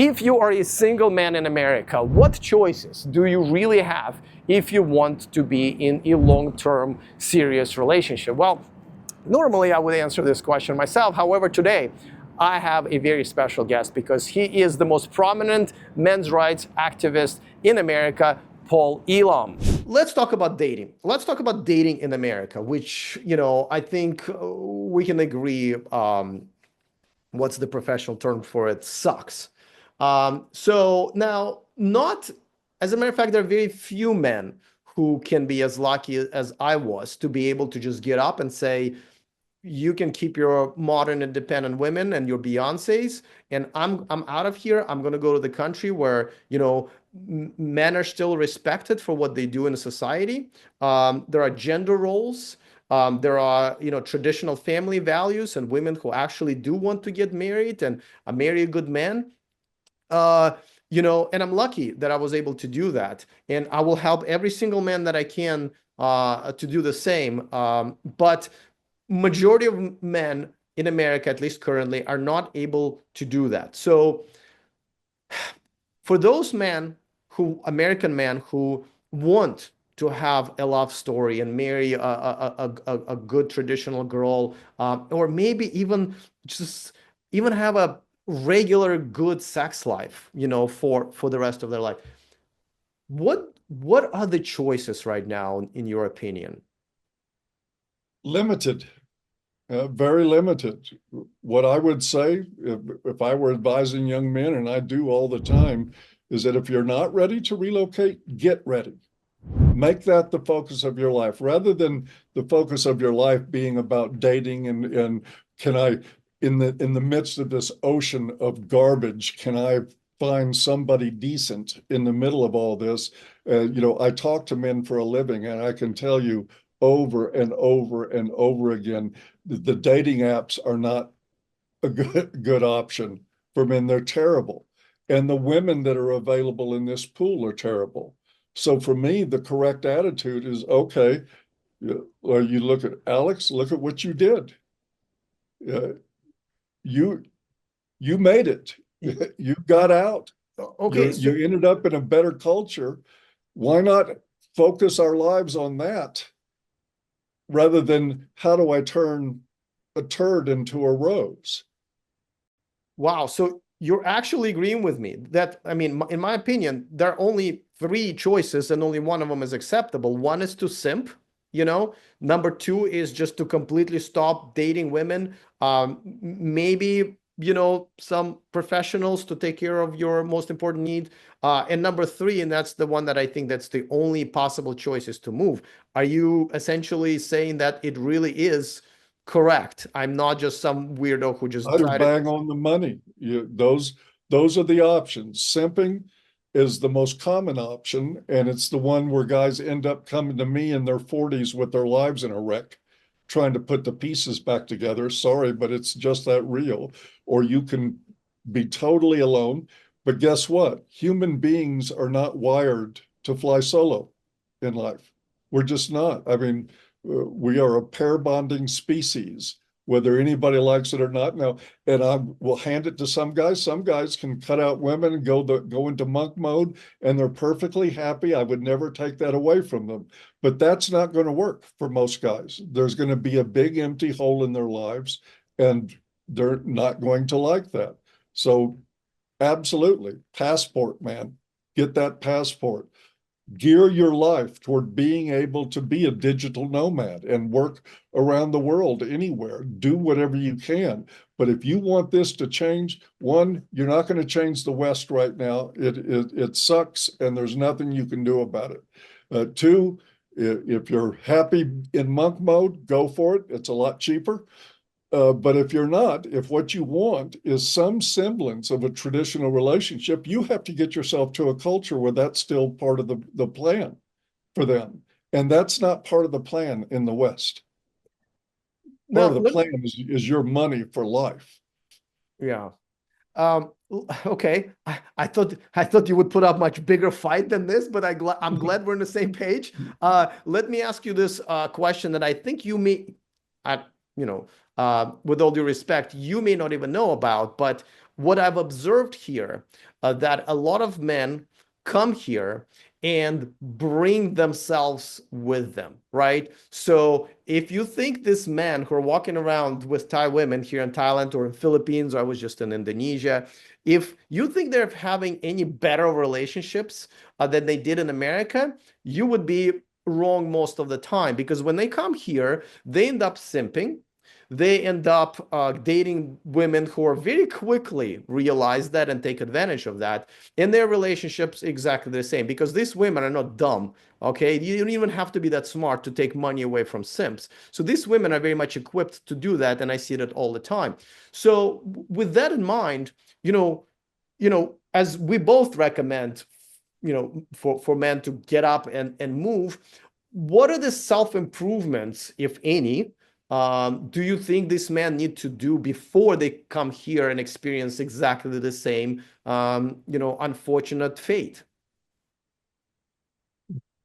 If you are a single man in America, what choices do you really have if you want to be in a long-term serious relationship? Well, normally I would answer this question myself. However, today I have a very special guest because he is the most prominent men's rights activist in America, Paul Elam. Let's talk about dating. Let's talk about dating in America, which, I think we can agree, what's the professional term for it? Sucks. So now, not as a matter of fact, there are very few men who can be as lucky as I was to be able to just get up and say, you can keep your modern independent women and your Beyoncés, and I'm out of here. I'm going to go to the country where, men are still respected for what they do in society. There are gender roles. There are, traditional family values and women who actually do want to get married and marry a good man. And I'm lucky that I was able to do that. And I will help every single man that I can to do the same. But majority of men in America, at least currently, are not able to do that. So for those American men who want to have a love story and marry a good traditional girl, or maybe even have a regular good sex life, for the rest of their life. What are the choices right now, in your opinion? Limited, very limited. What I would say, if I were advising young men, and I do all the time, is that if you're not ready to relocate, get ready. Make that the focus of your life, rather than the focus of your life being about dating and can I, in the midst of this ocean of garbage, can I find somebody decent in the middle of all this? I talk to men for a living, and I can tell you over and over and over again, the dating apps are not a good option for men. They're terrible. And the women that are available in this pool are terrible. So for me, the correct attitude is, okay, or you look at Alex, look at what you did. Uh, you you made it. You got out. Okay, You ended up in a better culture. Why not focus our lives on that rather than how do I turn a turd into a rose? wow. So you're actually agreeing with me that, I mean, in my opinion, there are only three choices and only one of them is acceptable. One is to simp, Number two is just to completely stop dating women. Maybe, some professionals to take care of your most important need. And number three, and that's the one that I think that's the only possible choice, is to move. Are you essentially saying that it really is correct? I'm not just some weirdo who just I'd tried it. bang on the money. Those are the options. Simping is the most common option, and it's the one where guys end up coming to me in their 40s with their lives in a wreck, trying to put the pieces back together. Sorry, but it's just that real. Or you can be totally alone. But guess what? Human beings are not wired to fly solo in life. We're just not. I mean, we are a pair bonding species, whether anybody likes it or not. Now, and I will hand it to some guys. Some guys can cut out women and go into monk mode, and they're perfectly happy. I would never take that away from them. But that's not going to work for most guys. There's going to be a big empty hole in their lives, and they're not going to like that. So absolutely, passport, man. Get that passport. Gear your life toward being able to be a digital nomad and work around the world anywhere. Do whatever you can. But if you want this to change, one, you're not going to change the West right now. It sucks, and there's nothing you can do about it. Two, if you're happy in monk mode, go for it. It's a lot cheaper. But if you're not, if what you want is some semblance of a traditional relationship, you have to get yourself to a culture where that's still part of the plan for them. And that's not part of the plan in the West. Part Now, of the plan is your money for life. yeah. Um, okay. I thought you would put up much bigger fight than this, but I'm glad we're on the same page. Let me ask you this question that I think you may, I, with all due respect, you may not even know about, but what I've observed here, that a lot of men come here and bring themselves with them, right? So if you think these men who are walking around with Thai women here in Thailand or in Philippines, or I was just in Indonesia, if you think they're having any better relationships than they did in America, you would be wrong most of the time, because when they come here, they end up simping. They end up dating women who are very quickly realize that and take advantage of that. In their relationships, exactly the same, because these women are not dumb. Okay, you don't even have to be that smart to take money away from simps. So these women are very much equipped to do that, and I see that all the time. So with that in mind, you know, as we both recommend, for men to get up and move, what are the self improvements, if any, do you think this men need to do before they come here and experience exactly the same, unfortunate fate?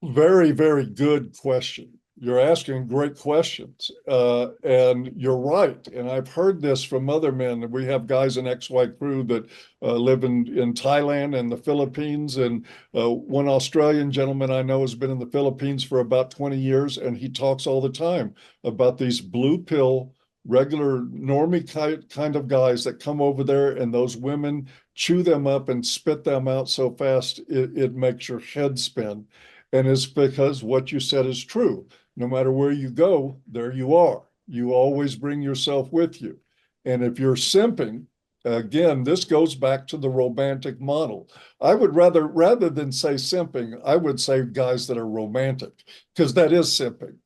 Very, very good question. You're asking great questions. And you're right. And I've heard this from other men. We have guys in XY crew that live in Thailand and the Philippines. And one Australian gentleman I know has been in the Philippines for about 20 years. And he talks all the time about these blue pill, regular normie kind of guys that come over there, and those women chew them up and spit them out so fast it makes your head spin. And it's because what you said is true. No matter where you go, there you are. You always bring yourself with you. And if you're simping, again, this goes back to the romantic model. I would rather than say simping, I would say guys that are romantic, because that is simping.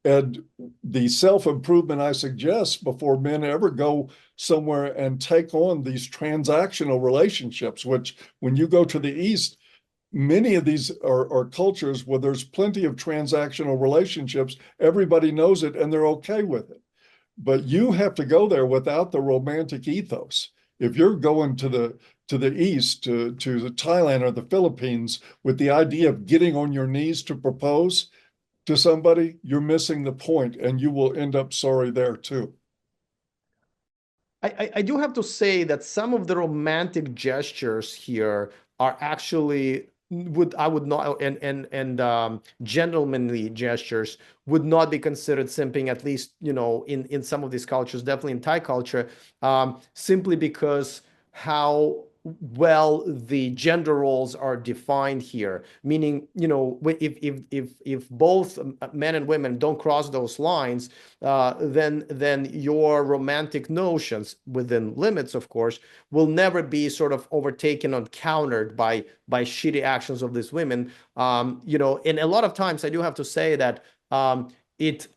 And the self-improvement I suggest before men ever go somewhere and take on these transactional relationships, which when you go to the East, many of these are cultures where there's plenty of transactional relationships. Everybody knows it and they're okay with it. But you have to go there without the romantic ethos. If you're going to the East, to the Thailand or the Philippines with the idea of getting on your knees to propose to somebody, you're missing the point and you will end up sorry there too. I do have to say that some of the romantic gestures here are actually would I would not, and gentlemanly gestures would not be considered simping, at least in some of these cultures, definitely in Thai culture, simply because how well the gender roles are defined here, meaning if both men and women don't cross those lines, then your romantic notions, within limits of course, will never be sort of overtaken or countered by shitty actions of these women. And a lot of times I do have to say that it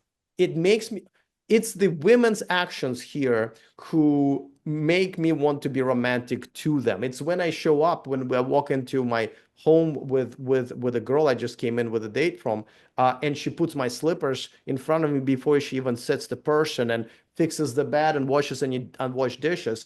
it makes me it's the women's actions here who make me want to be romantic to them. It's when I show up, when I walk into my home with a girl I just came in with a date from, and she puts my slippers in front of me before she even sets the person and fixes the bed and washes any unwashed dishes,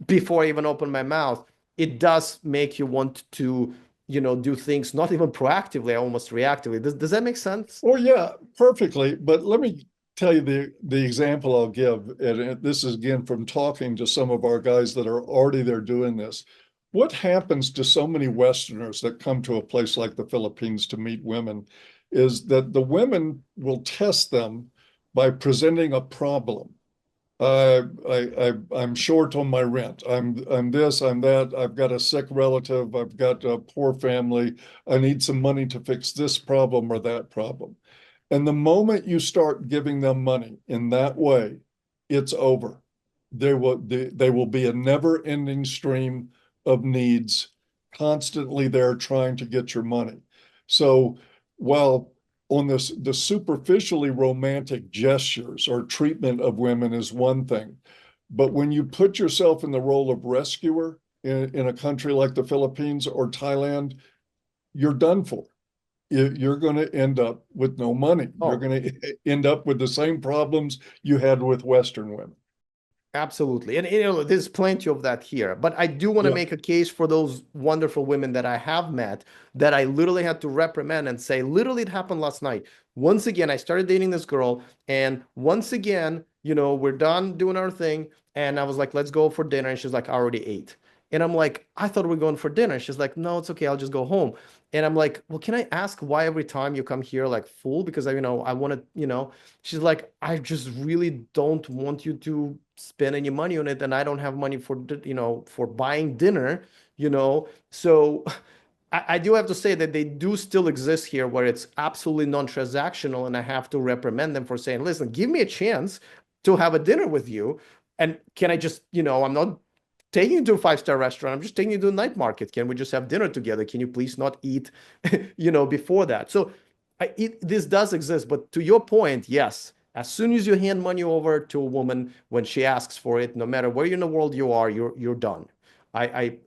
before I even open my mouth. It does make you want to, do things not even proactively, almost reactively. Does that make sense? Oh yeah, perfectly. But let me tell you the example I'll give, and this is again from talking to some of our guys that are already there doing this. What happens to so many Westerners that come to a place like the Philippines to meet women is that the women will test them by presenting a problem. I'm short on my rent. I'm this, I'm that. I've got a sick relative. I've got a poor family. I need some money to fix this problem or that problem. And the moment you start giving them money in that way, it's over. They will be a never-ending stream of needs, constantly there trying to get your money. So while on this, the superficially romantic gestures or treatment of women is one thing, but when you put yourself in the role of rescuer in a country like the Philippines or Thailand, you're done for. You're going to end up with no money. You're Oh, going to end up with the same problems you had with Western women. absolutely. And there's plenty of that here. But I do want to Yeah. make a case for those wonderful women that I have met, that I literally had to reprimand and say, literally, it happened last night. Once again, I started dating this girl, and once again, we're done doing our thing. And I was like, let's go for dinner. And she's like, I already ate. And I'm like, I thought we are going for dinner. She's like, no, it's okay. I'll just go home. And I'm like, well, can I ask why every time you come here like full? Because I want to, she's like, I just really don't want you to spend any money on it. And I don't have money for, for buying dinner, So I do have to say that they do still exist here where it's absolutely non-transactional, and I have to reprimand them for saying, listen, give me a chance to have a dinner with you. And can I just, I'm not taking you to a five-star restaurant. I'm just taking you to a night market. Can we just have dinner together? Can you please not eat, before that? So this does exist. But to your point, yes, as soon as you hand money over to a woman when she asks for it, no matter where in the world you are, you're done.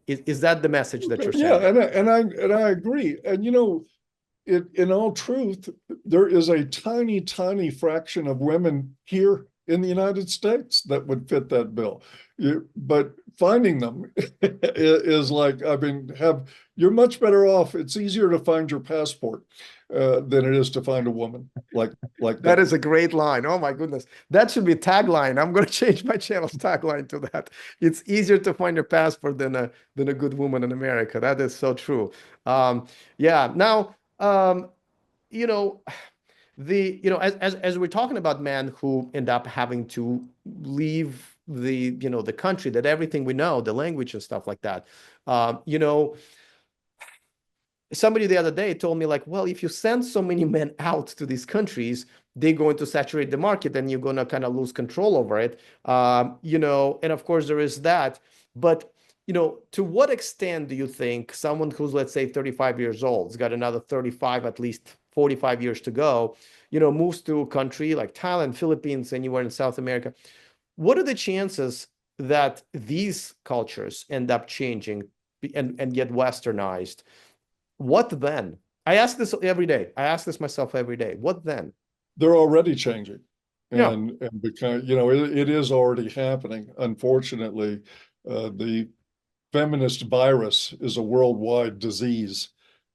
Is that the message that you're Yeah, sending? and I agree. And in all truth, there is a tiny, tiny fraction of women here in the United States that would fit that bill. But finding them is like, I mean, you're much better off. It's easier to find your passport than it is to find a woman like That that. is a great line. Oh my goodness. That should be tagline. I'm going to change my channel's tagline to that. It's easier to find your passport than a good woman in America. That is so true. Yeah. Now, you know, as we're talking about men who end up having to leave the country, that everything we know, the language and stuff like that, you know, somebody the other day told me like, well, if you send so many men out to these countries, they're going to saturate the market and you're going to kind of lose control over it. And of course there is that. But, to what extent do you think someone who's, let's say, 35 years old, has got another 35, at least 45 years to go, moves to a country like Thailand, Philippines, anywhere in South America? What are the chances that these cultures end up changing and get westernized? What then? I ask this every day. I ask this myself every day. What then? They're already changing, Yeah. and because it is already happening. Unfortunately, the feminist virus is a worldwide disease.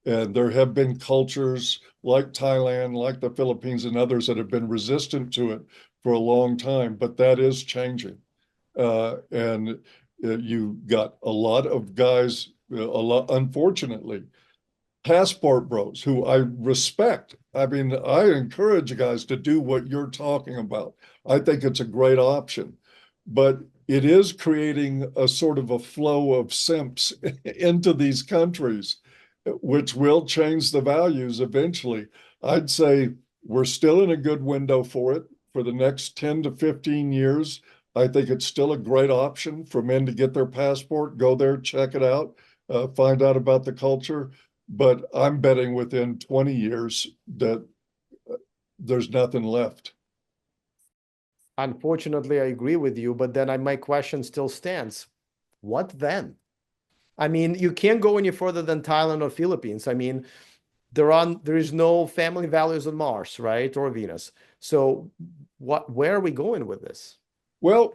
And there have been cultures like Thailand, like the Philippines, and others that have been resistant to it for a long time, but that is changing. And you got a lot of guys, unfortunately, passport bros who I respect. I mean, I encourage you guys to do what you're talking about. I think it's a great option, but it is creating a sort of a flow of simps into these countries, which will change the values eventually. I'd say we're still in a good window for it for the next 10 to 15 years. I think it's still a great option for men to get their passport, go there, check it out, find out about the culture. But I'm betting within 20 years that there's nothing left. Unfortunately, I agree with you, but then my question still stands. What then? I mean, you can't go any further than Thailand or Philippines. I mean, there is no family values on Mars, right? Or Venus. So where are we going with this? Well,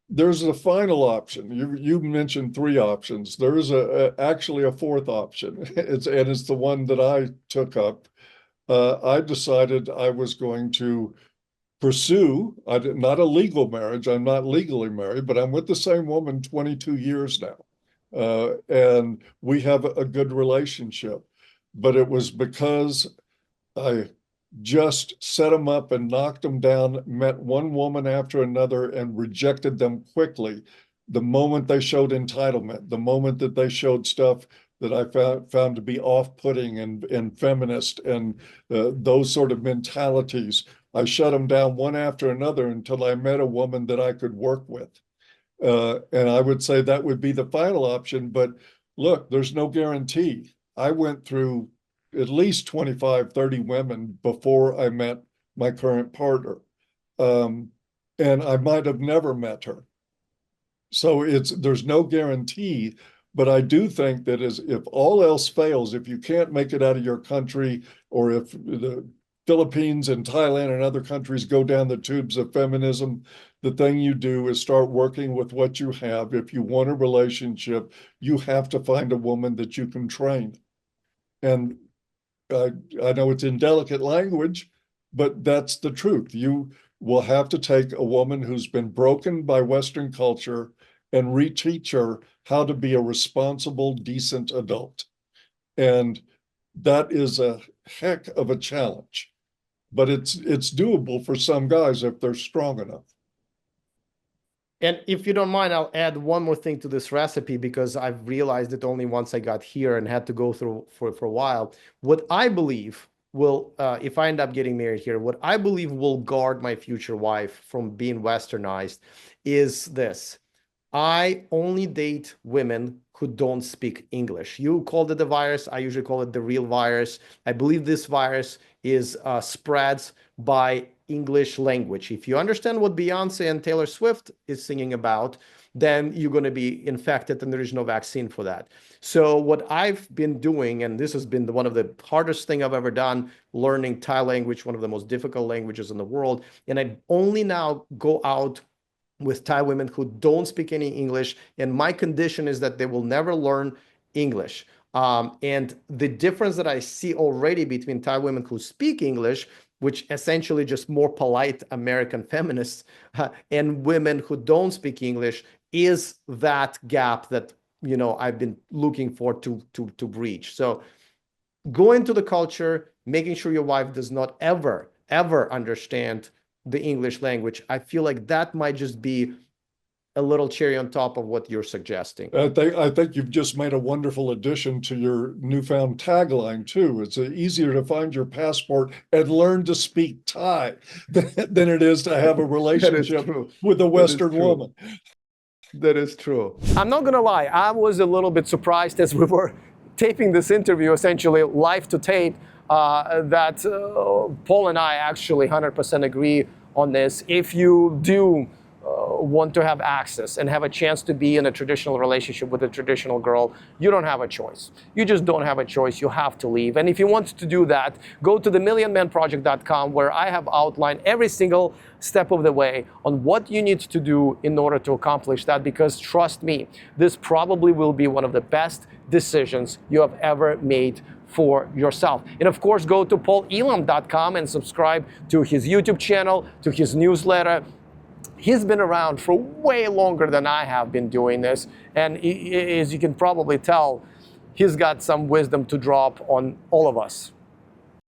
there's a final option. You mentioned three options. There is actually a fourth option. It's the one that I took up. I decided I was going to pursue not a legal marriage. I'm not legally married, but I'm with the same woman 22 years now. And we have a good relationship. But it was because I just set them up and knocked them down, met one woman after another and rejected them quickly. The moment they showed entitlement, the moment that they showed stuff that I found to be off-putting and feminist and those sort of mentalities, I shut them down one after another until I met a woman that I could work with. And I would say that would be the final option. But look, there's no guarantee. I went through at least 25, 30 women before I met my current partner. Um, and I might have never met her. So there's no guarantee, but I do think that if all else fails, if you can't make it out of your country, or if the Philippines and Thailand and other countries go down the tubes of feminism, the thing you do is start working with what you have. If you want a relationship, you have to find a woman that you can train. And I know it's in delicate language, but that's the truth. will have to take a woman who's been broken by Western culture and reteach her how to be a responsible, decent adult. And that is a heck of a challenge, but it's doable for some guys if they're strong enough. And if you don't mind, I'll add one more thing to this recipe, because I've realized it only once I got here and had to go through for a while. What I believe will, if I end up getting married here, what I believe will guard my future wife from being westernized is this. I only date women who don't speak English. You called it the virus. I usually call it the real virus. I believe this virus is spreads by English language. If you understand what Beyonce and Taylor Swift is singing about, then you're going to be infected, and there is no vaccine for that. So what I've been doing, and this has been one of the hardest thing I've ever done, learning Thai language, one of the most difficult languages in the world, and I only now go out with Thai women who don't speak any English, and my condition is that they will never learn English. And the difference that I see already between Thai women who speak English, which essentially just more polite American feminists, and women who don't speak English, is that gap that, you know, I've been looking for to breach. So go into the culture, making sure your wife does not ever understand the English language. I feel like that might just be a little cherry on top of what you're suggesting. I think you've just made a wonderful addition to your newfound tagline too. It's easier to find your passport and learn to speak Thai than it is to have a relationship with a Western woman. That is true. I'm not gonna lie, I was a little bit surprised as we were taping this interview, essentially live to tape, that Paul and I actually 100% agree on this. If you do want to have access and have a chance to be in a traditional relationship with a traditional girl, you don't have a choice. You just don't have a choice. You have to leave. And if you want to do that, go to themillionmanproject.com, where I have outlined every single step of the way on what you need to do in order to accomplish that, because trust me, this probably will be one of the best decisions you have ever made for yourself. And of course, go to paulelam.com and subscribe to his YouTube channel, to his newsletter. He's been around for way longer than I have been doing this. And as you can probably tell, he's got some wisdom to drop on all of us.